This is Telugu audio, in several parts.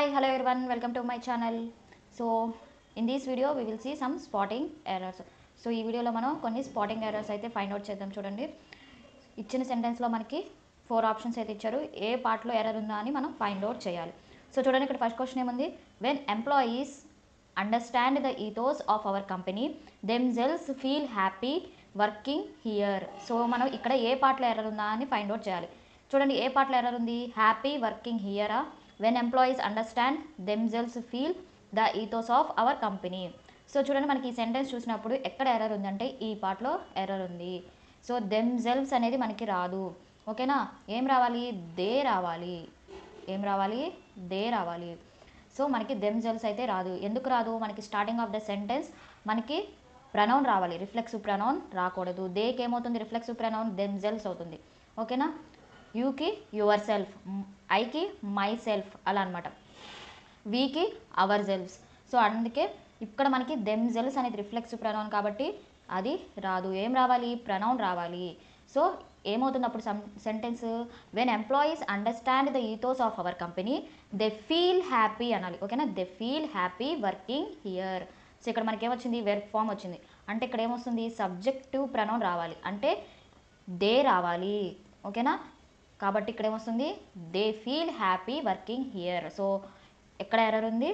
Hi, hello everyone, welcome to my channel. So in this video we will see some spotting errors. So ఈ వీడియోలో మనం కొన్ని స్పాటింగ్ ఎర్రర్స్ అయితే ఫైండ్ అవుట్ చేద్దాం. చూడండి, ఇచ్చిన సెంటెన్స్లో మనకి 4 ఆప్షన్స్ అయితే ఇచ్చారు. ఏ పార్ట్లో ఎర్రర్ ఉందా అని మనం ఫైండ్ అవుట్ చేయాలి. సో చూడండి, ఇక్కడ ఫస్ట్ క్వశ్చన్ ఏముంది, when employees understand the ethos of our company themselves feel happy working here. So మనం ఇక్కడ ఏ పార్ట్లో ఎర్రర్ ఉందా అని ఫైండ్ అవుట్ చేయాలి. చూడండి, ఏ పార్ట్లో ఎర్రర్ ఉంది, happy working here, when employees understand themselves feel the ethos of our company. So చూడండి, మనకి ఈ సెంటెన్స్ చూసినప్పుడు ఎక్కడ ఎర్రర్ ఉందంటే ఈ పార్ట్లో ఎర్రర్ ఉంది. సో దెమ్సెల్వ్స్ అనేది మనకి రాదు. ఓకేనా, ఏం రావాలి, దే రావాలి. ఏం రావాలి, దే రావాలి. సో మనకి దెమ్సెల్వ్స్ అయితే రాదు. ఎందుకు రాదు, మనకి స్టార్టింగ్ ఆఫ్ ద సెంటెన్స్ మనకి ప్రనౌన్ రావాలి, రిఫ్లెక్సివ్ ప్రనౌన్ రాకూడదు. దేకి ఏమవుతుంది, రిఫ్లెక్సివ్ ప్రనౌన్ దెమ్సెల్వ్స్ అవుతుంది. ఓకేనా, యూకి యువర్ సెల్ఫ్, ఐకి మై సెల్ఫ్ అలా అనమాట, వీకి అవర్ సెల్ఫ్స్. సో అందుకే ఇక్కడ మనకి దెమ్సెల్వ్స్ అనేది రిఫ్లెక్సివ్ ప్రనౌన్ కాబట్టి అది రాదు. ఏం రావాలి, ప్రనౌన్ రావాలి. సో ఏమవుతుంది అప్పుడు sentence, when employees understand the ethos of our company they feel happy అనాలి. ఓకేనా, they feel happy working here. So ఇక్కడ మనకి ఏమొచ్చింది, వెర్బ్ ఫామ్ వచ్చింది. అంటే ఇక్కడ ఏమొస్తుంది, సబ్జెక్టివ్ ప్రనౌన్ రావాలి, అంటే దే రావాలి. ఓకేనా, కాబట్టి ఇక్కడ ఏమొస్తుంది, they feel happy working here. So ఎక్కడ ఎర్రర్ ఉంది,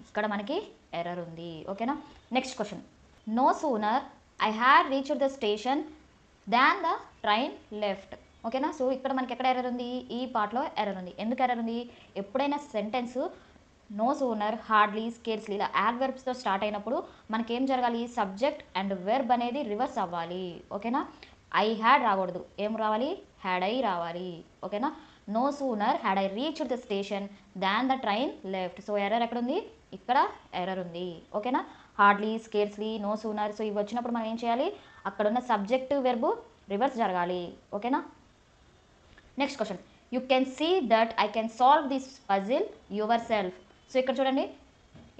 ఇక్కడ మనకి ఎర్రర్ ఉంది. ఓకేనా, next question, no sooner I had reached the station than the train left. ఓకేనా, సో ఇక్కడ మనకి ఎక్కడ ఎర్రర్ ఉంది, ఈ పార్ట్లో ఎర్రర్ ఉంది. ఎందుకు ఎర్రర్ ఉంది, ఎప్పుడైనా sentence no sooner, hardly, scarcely ఇలా యాడ్వర్బ్స్తో స్టార్ట్ అయినప్పుడు మనకి ఏం జరగాలి, సబ్జెక్ట్ అండ్ వెర్బ్ అనేది రివర్స్ అవ్వాలి. ఓకేనా, ఐ హ్యాడ్ రాకూడదు, ఏం రావాలి, హ్యాడ్ ఐ రావాలి. ఓకేనా, no sooner had I reached the station than the train left. So error ఎక్కడ ఉంది, ఇక్కడ ఎర్రర్ ఉంది. ఓకేనా, hardly, scarcely, no sooner, so ఇవి వచ్చినప్పుడు మనం ఏం చేయాలి, అక్కడ ఉన్న సబ్జెక్ట్ వెర్బ్ రివర్స్ జరగాలి. ఓకేనా, next question, you can see that I can solve this puzzle yourself. So ఇక్కడ చూడండి,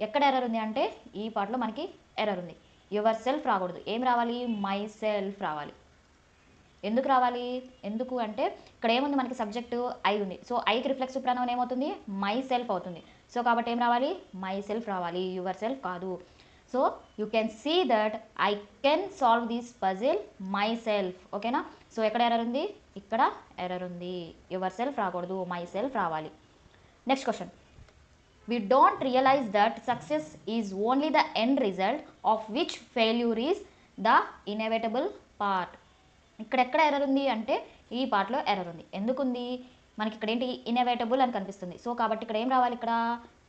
ఎక్కడ ఎర్రర్ ఉంది అంటే ఈ పార్ట్లో మనకి ఎర్రర్ ఉంది. యువర్ సెల్ఫ్ రాకూడదు, ఏం రావాలి, మై సెల్ఫ్ రావాలి. ఎందుకు రావాలి, ఎందుకు అంటే ఇక్కడ ఏముంది, మనకి సబ్జెక్టు ఐ ఉంది. సో ఐకి రిఫ్లెక్సివ్ ప్రనౌన్ ఏమవుతుంది, మై సెల్ఫ్ అవుతుంది. సో కాబట్టి ఏం రావాలి, మై సెల్ఫ్ రావాలి, యువర్ సెల్ఫ్ కాదు. So you can see that I can solve this puzzle myself. ఓకేనా, సో ఎక్కడ ఎర్రర్ ఉంది, ఇక్కడ ఎర్రర్ ఉంది. యువర్ సెల్ఫ్ రాకూడదు, మై సెల్ఫ్ రావాలి. Next question, we don't realize that success is only the end result of which failure is the inevitable part. ఇక్కడ ఎక్కడ ఎర్రర్ ఉంది అంటే ఈ పార్ట్లో ఎర్రర్ ఉంది. ఎందుకుంది, మనకి ఇక్కడ ఏంటి, ఇన్ఎవిటబుల్ అని కనిపిస్తుంది. సో కాబట్టి ఇక్కడ ఏం రావాలి, ఇక్కడ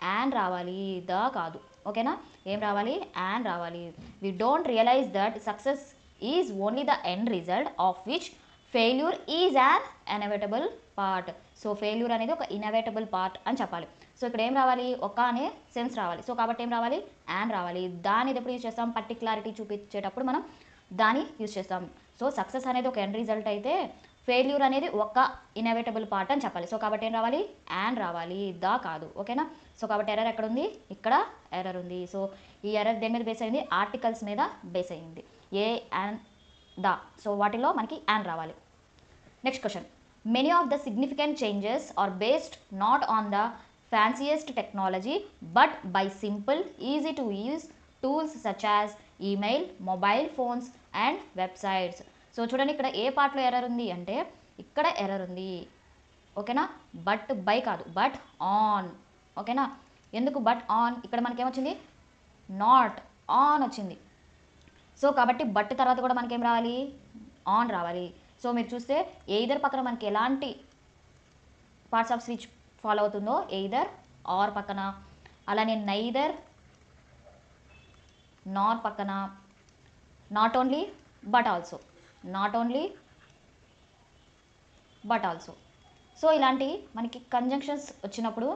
యాన్ రావాలి, ద కాదు. ఓకేనా, ఏం రావాలి, యాన్ రావాలి. we don't realize that success is only the end result of which failure is an inevitable part. So failure అనేది ఒక ఇన్ఎవిటబుల్ పార్ట్ అని చెప్పాలి. సో ఇక్కడ ఏం రావాలి, ఒక అనే సెన్స్ రావాలి. సో కాబట్టి ఏం రావాలి, యాన్ రావాలి. దాన్ని ఎప్పుడు యూజ్ చేస్తాం, పర్టికులారిటీ చూపించేటప్పుడు మనం దాన్ని యూజ్ చేస్తాం. సో సక్సెస్ అనేది ఒక ఎండ్ రిజల్ట్ అయితే ఫెయిల్యూర్ అనేది ఒక ఇన్ఎవిటబుల్ పార్ట్ అని చెప్పాలి. సో కాబట్టి ఏం రావాలి, యాన్ రావాలి, ద కాదు. ఓకేనా, సో కాబట్టి ఎర్రర్ ఎక్కడ ఉంది, ఇక్కడ ఎర్రర్ ఉంది. సో ఈ ఎర్రర్ దేని మీద బేస్ అయింది, ఆర్టికల్స్ మీద బేస్ అయింది, ఏ, యాన్, ద. సో వాటిలో మనకి యాన్ రావాలి. Next question, many of the significant changes are based not on the fanciest technology but by simple easy to use tools such as email, mobile phones and websites. So చూడండి, ఇక్కడ ఏ పార్ట్లో ఎర్రర్ ఉంది అంటే ఇక్కడ ఎర్రర్ ఉంది. ఓకేనా, బట్ బై కాదు, బట్ ఆన్. ఓకేనా, ఎందుకు బట్ ఆన్, ఇక్కడ మనకి ఏమొచ్చింది, నాట్ ఆన్ వచ్చింది. సో కాబట్టి బట్ తర్వాత కూడా మనకి ఏం రావాలి, ఆన్ రావాలి. సో మీరు చూస్తే ఎయిదర్ పక్కన మనకి ఎలాంటి పార్ట్స్ ఆఫ్ స్పీచ్ ఫాలో అవుతుందో, ఎయిదర్ ఆర్ పక్కన, అలానే నైదర్, నార్ పక్కన, not only but also, not only but also. So ఇలాంటి మనకి కంజంక్షన్స్ వచ్చినప్పుడు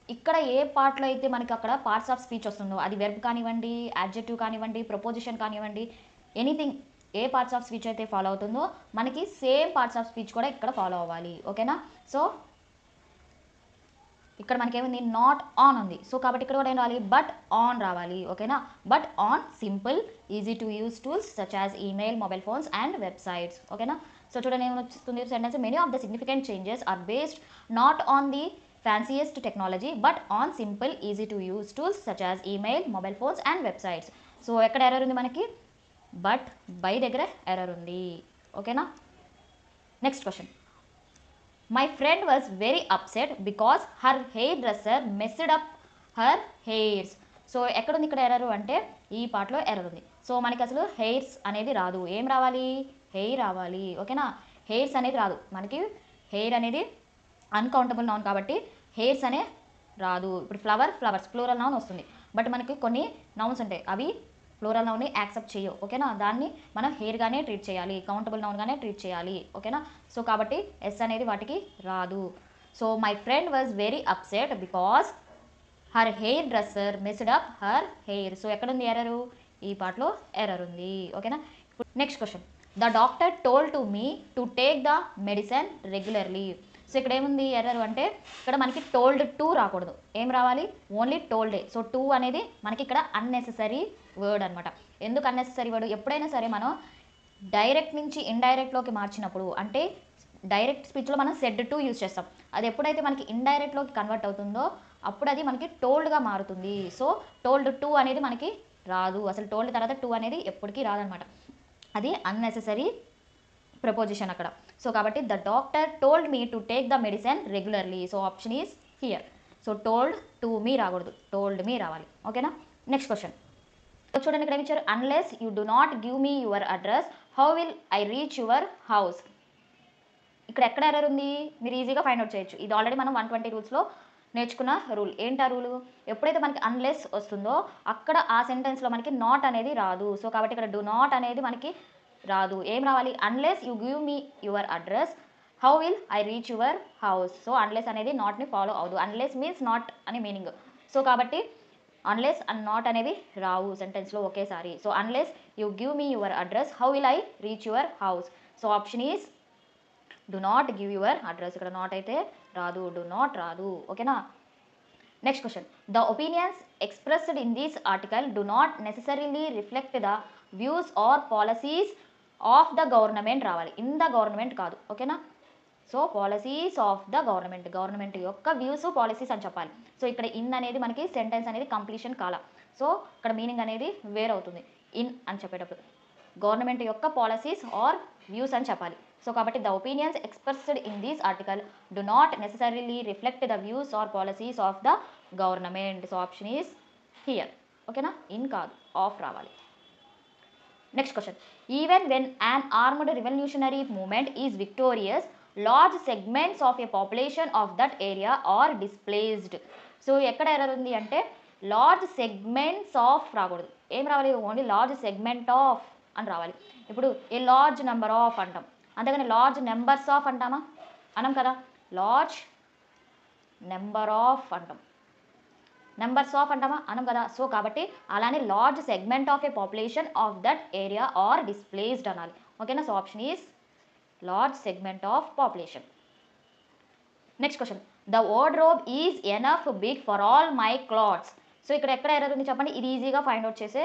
ఇక్కడ ఏ పార్ట్లో అయితే మనకి అక్కడ పార్ట్స్ ఆఫ్ స్పీచ్ వస్తుందో, అది వెర్బ్ కానివ్వండి, యాడ్జెక్టివ్ కానివ్వండి, ప్రపోజిషన్ కానివ్వండి, anything, A parts of speech అయితే ఫాలో అవుతుందో మనకి సేమ్ పార్ట్స్ ఆఫ్ స్పీచ్ కూడా ఇక్కడ ఫాలో అవ్వాలి. ఓకేనా, సో ఇక్కడ మనకేముంది, నాట్ ఆన్ ఉంది. సో కాబట్టి ఇక్కడ కూడా ఏం రావాలి, బట్ ఆన్ రావాలి. ఓకేనా, but on simple easy to use tools such as email, mobile phones and websites. ఓకేనా, సో చూడండి ఏమొస్తుంది sentence, many of the significant changes are based not on the fanciest technology but on simple easy to use tools such as email, mobile phones and websites. So ఎక్కడ ఎర్రర్ ఉంది మనకి, బట్ బై దగ్గర ఎర్రర్ ఉంది. ఓకేనా. Next question, my friend was very upset because her hair dresser messed up her hairs. So ఎక్కడుంది ఇక్కడ ఎర్రర్ అంటే ఈ పార్ట్లో ఎర్రర్ ఉంది. సో మనకి అసలు హెయిర్స్ అనేది రాదు, ఏం రావాలి, హెయిర్ రావాలి. ఓకేనా. హెయిర్స్ అనేది రాదు మనకి, హెయిర్ అనేది అన్కౌంటబుల్ నౌన్ కాబట్టి హెయిర్స్ అనే రాదు. ఇప్పుడు ఫ్లవర్స్ ప్లూరల్ నౌన్ వస్తుంది, బట్ మనకి కొన్ని నౌన్స్ ఉంటాయి అవి ప్లూరల్ నౌన్ని యాక్సెప్ట్ చేయవు. ఓకేనా. దాన్ని మనం హెయిర్గానే ట్రీట్ చేయాలి, కౌంటబుల్ నౌన్గానే ట్రీట్ చేయాలి. ఓకేనా. సో కాబట్టి ఎస్ అనేది వాటికి రాదు. So my friend was very upset because her hair dresser messed up her hair. So ఎక్కడుంది ఎర్రరు, ఈ పార్ట్లో ఎర్రర్ ఉంది. ఓకేనా. Next question, the doctor told to me to take the medicine regularly. So ఇక్కడ ఏముంది ఎర్రర్ అంటే ఇక్కడ మనకి టోల్డ్ టు రాకూడదు, ఏం రావాలి, ఓన్లీ టోల్డే. సో టు అనేది మనకి ఇక్కడ అన్నెసెసరీ వర్డ్ అనమాట. ఎందుకు అన్నెసెసరీ వర్డ్, ఎప్పుడైనా సరే మనం డైరెక్ట్ నుంచి ఇండైరెక్ట్లోకి మార్చినప్పుడు, అంటే డైరెక్ట్ స్పీచ్లో మనం సెడ్ టు యూజ్ చేస్తాం, అది ఎప్పుడైతే మనకి ఇండైరెక్ట్లోకి కన్వర్ట్ అవుతుందో అప్పుడు అది మనకి టోల్డ్గా మారుతుంది. సో టోల్డ్ టు అనేది మనకి రాదు, అసలు టోల్డ్ తర్వాత టు అనేది ఎప్పటికీ రాదనమాట, అది అన్నెసెసరీ ప్రపోజిషన్ అక్కడ. సో కాబట్టి the doctor told me to take the medicine regularly. So option is here. So told to me రాకూడదు, టోల్డ్ మీ రావాలి. ఓకేనా. నెక్స్ట్ క్వశ్చన్, చూడండి ఇక్కడ ఇచ్చారు, unless you do not give me your address how will I reach your house. ఇక్కడ ఎక్కడ ఎర్రర్ ఉంది మీరు ఈజీగా ఫైండ్ అవుట్ చేయొచ్చు. ఇది ఆల్రెడీ మనం 120 రూల్స్లో నేర్చుకున్న రూల్. ఏంటి ఆ రూలు, ఎప్పుడైతే మనకి అన్లెస్ వస్తుందో అక్కడ ఆ సెంటెన్స్లో మనకి నాట్ అనేది రాదు. సో కాబట్టి ఇక్కడ డు నాట్ అనేది మనకి రాదు, ఏం రావాలి, unless you give me your address how will I reach your house. So unless అనేది నాట్ని ఫాలో అవ్వదు, అన్లెస్ మీన్స్ నాట్ అని మీనింగ్. సో కాబట్టి అన్లెస్ అండ్ నాట్ అనేవి రావు సెంటెన్స్లో ఒకేసారి. So unless you give me your address how will I reach your house. So option is do not give your address. ఇక్కడ నాట్ అయితే రాదు, డు నాట్ రాదు. ఓకేనా. Next question, the opinions expressed in this article do not necessarily reflect the views or policies of the government రావాలి, ఇన్ ద గవర్నమెంట్ కాదు. ఓకేనా. So policies of the government, government యొక్క వ్యూస్ పాలసీస్ అని చెప్పాలి. సో ఇక్కడ ఇన్ అనేది మనకి సెంటెన్స్ అనేది కంప్లీషన్ కాల, సో ఇక్కడ మీనింగ్ అనేది వేరవుతుంది. ఇన్ అని చెప్పేటప్పుడు గవర్నమెంట్ యొక్క పాలసీస్ ఆర్ వ్యూస్ అని చెప్పాలి. సో కాబట్టి the opinions expressed in this article do not necessarily reflect the views or policies of the government. So option is here. ఓకేనా. ఇన్ కాదు, ఆఫ్ రావాలి. Next question, even when an armed revolutionary movement is victorious, large segments of a population of that area are displaced. So ఎక్కడ ఎర్రర్ ఉంది అంటే లార్జ్ సెగ్మెంట్స్ ఆఫ్ రాకూడదు, ఏం రావాలి, ఓన్లీ లార్జ్ సెగ్మెంట్ ఆఫ్ అని రావాలి. ఇప్పుడు ఏ లార్జ్ నెంబర్ ఆఫ్ అంటాం, అంతేగాని లార్జ్ నెంబర్స్ ఆఫ్ అంటామా, అనం కదా, లార్జ్ నెంబర్ ఆఫ్ అంటాం, నెంబర్స్ ఆఫ్ అంటామా, అనం కదా. సో కాబట్టి అలానే large segment of a population of that area are displaced అనాలి. ఓకేనా. So option is large segment of population. Next question, the wardrobe is enough big for all my clothes. So ఇక్కడ ఎక్కడ ఎర్రర్ ఉంది చెప్పండి, ఇది ఈజీగా ఫైండ్ అవుట్ చేసే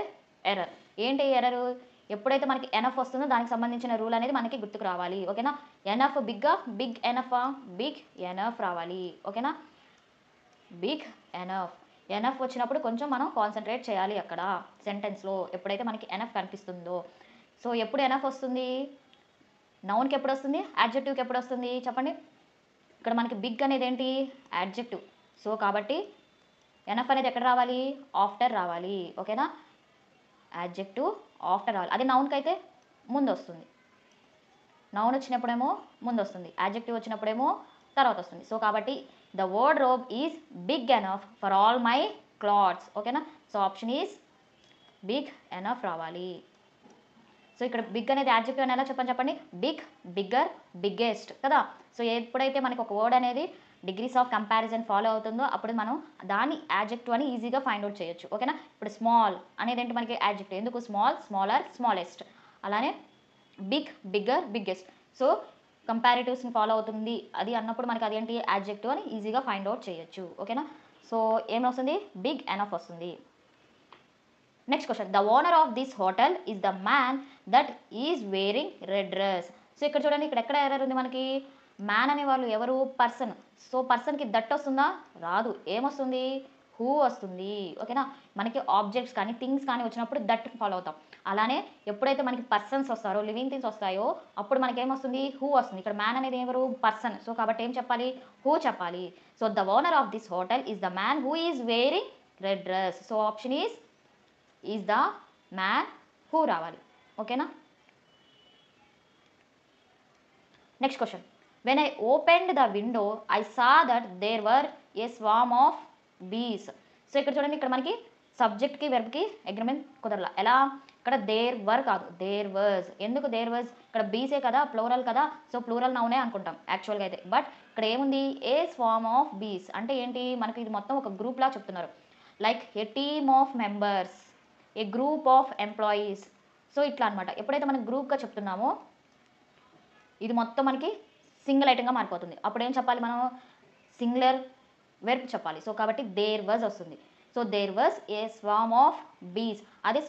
ఎర్రర్. ఏంటి ఎర్రర్, ఎప్పుడైతే మనకి ఎనఫ్ వస్తుందో దానికి సంబంధించిన రూల్ అనేది మనకి గుర్తుకు రావాలి. ఓకేనా. ఎనఫ్ బిగ్గా, బిగ్ ఎనఫా, బిగ్ ఎనఫ్ రావాలి. ఓకేనా. బిగ్ ఎనఫ్, ఎనఫ్ వచ్చినప్పుడు కొంచెం మనం కాన్సన్ట్రేట్ చేయాలి అక్కడ సెంటెన్స్లో, ఎప్పుడైతే మనకి ఎనఫ్ కనిపిస్తుందో. సో ఎప్పుడు ఎనఫ్ వస్తుంది, నౌన్కి ఎప్పుడు వస్తుంది, యాడ్జెక్టివ్కి ఎప్పుడు వస్తుంది చెప్పండి. ఇక్కడ మనకి బిగ్ అనేది ఏంటి, యాడ్జెక్టివ్. సో కాబట్టి ఎనఫ్ అనేది ఎక్కడ రావాలి, ఆఫ్టర్ రావాలి. ఓకేనా. యాడ్జెక్టివ్ ఆఫ్టర్ రావాలి, అది నౌన్కి అయితే ముందు వస్తుంది, నౌన్ వచ్చినప్పుడేమో ముందు వస్తుంది, యాడ్జెక్టివ్ వచ్చినప్పుడేమో తర్వాత వస్తుంది. సో కాబట్టి the wardrobe is big enough for all my clothes. ఓకేనా. So option is big enough రావాలి. సో ఇక్కడ బిగ్ అనేది యాడ్జెక్టివ్ అని ఎలా చెప్పండి, బిగ్, బిగ్గర్, బిగ్గెస్ట్ కదా. సో ఎప్పుడైతే మనకి ఒక వర్డ్ అనేది డిగ్రీస్ ఆఫ్ కంపారిజన్ ఫాలో అవుతుందో అప్పుడు మనం దాన్ని యాడ్జెక్టివ్ అని ఈజీగా ఫైండ్ అవుట్ చేయొచ్చు. ఓకేనా. ఇప్పుడు స్మాల్ అనేది ఏంటి మనకి యాడ్జెక్టివ్, ఎందుకు, స్మాల్, స్మాలర్, స్మాలెస్ట్. అలానే బిగ్, బిగ్గర్, బిగ్గెస్ట్. సో కంపారిటివ్స్ని ఫాలో అవుతుంది అది అన్నప్పుడు మనకి అదేంటి యాడ్జెక్టివ్ అని ఈజీగా ఫైండ్ అవుట్ చేయొచ్చు. ఓకేనా. సో ఏమొస్తుంది, బిగ్ ఎనఫ్ వస్తుంది. Next question, the owner of this hotel is the man that is wearing red dress. So ఇక్కడ చూడండి, ఇక్కడ ఎక్కడ ఎర్రర్ ఉంది మనకి, మ్యాన్ అనేవాళ్ళు ఎవరు? పర్సన్. సో పర్సన్కి దట్ వస్తుందా? రాదు. ఏమొస్తుంది? హూ వస్తుంది. ఓకేనా? మనకి ఆబ్జెక్ట్స్ కానీ థింగ్స్ కానీ వచ్చినప్పుడు దట్ ఫాలో అవుతాం. అలానే ఎప్పుడైతే మనకి పర్సన్స్ వస్తారో, లివింగ్ థింగ్స్ వస్తాయో అప్పుడు మనకి ఏమొస్తుంది? హూ వస్తుంది. ఇక్కడ మ్యాన్ అనేది ఎవరు? పర్సన్. సో కాబట్టి ఏం చెప్పాలి? హూ చెప్పాలి. So the owner of this hotel is the man who is wearing red dress. So option is the man who రావాలి. ఓకేనా? Next question. When I opened the window I saw that there were a swarm of bees. So ఇక్కడ చూడండి, ఇక్కడ మనకి సబ్జెక్ట్కి వెర్బ్కి అగ్రిమెంట్ కుదరలా. ఎలా? ఇక్కడ దేర్ వర్ కాదు, దేర్ వర్స్. ఎందుకు దేర్ వర్స్? ఇక్కడ బీసే కదా, ప్లూరల్ కదా, సో ప్లూరల్ నౌనే అనుకుంటాం యాక్చువల్గా అయితే. బట్ ఇక్కడ ఏముంది? ఏ స్వామ్ ఆఫ్ బీస్ అంటే ఏంటి? మనకి ఇది మొత్తం ఒక గ్రూప్ లా చెప్తున్నారు. Like A team of members, A group of employees. So ఇట్లా అనమాట. ఎప్పుడైతే మనం గ్రూప్గా చెప్తున్నామో ఇది మొత్తం మనకి సింగిల్ ఐటమ్గా మారిపోతుంది. అప్పుడు ఏం చెప్పాలి మనం? సింగులర్ వెర్బ్ చెప్పాలి. సో కాబట్టి దేర్ వాజ్ వస్తుంది. So there was a swarm of bees. అదే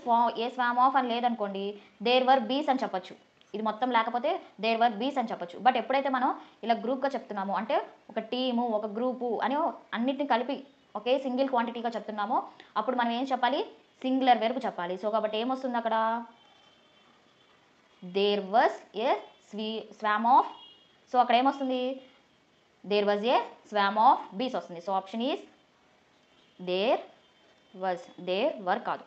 ఏ స్వామ్ ఆఫ్ అని లేదనుకోండి, దేర్ వర్ బీస్ అని చెప్పొచ్చు. ఇది మొత్తం లేకపోతే దేర్ వర్ బీస్ అని చెప్పొచ్చు. బట్ ఎప్పుడైతే మనం ఇలా గ్రూప్గా చెప్తున్నామో, అంటే ఒక టీము, ఒక గ్రూపు అని అన్నిటిని కలిపి ఒకే సింగిల్ క్వాంటిటీగా చెప్తున్నామో అప్పుడు మనం ఏం చెప్పాలి? సింగులర్ వెర్బ్ చెప్పాలి. సో కాబట్టి ఏమొస్తుంది అక్కడ? There was a swarm of. So అక్కడ ఏమొస్తుంది? There was a swarm of bees వస్తుంది. So option is there was. There were కాదు.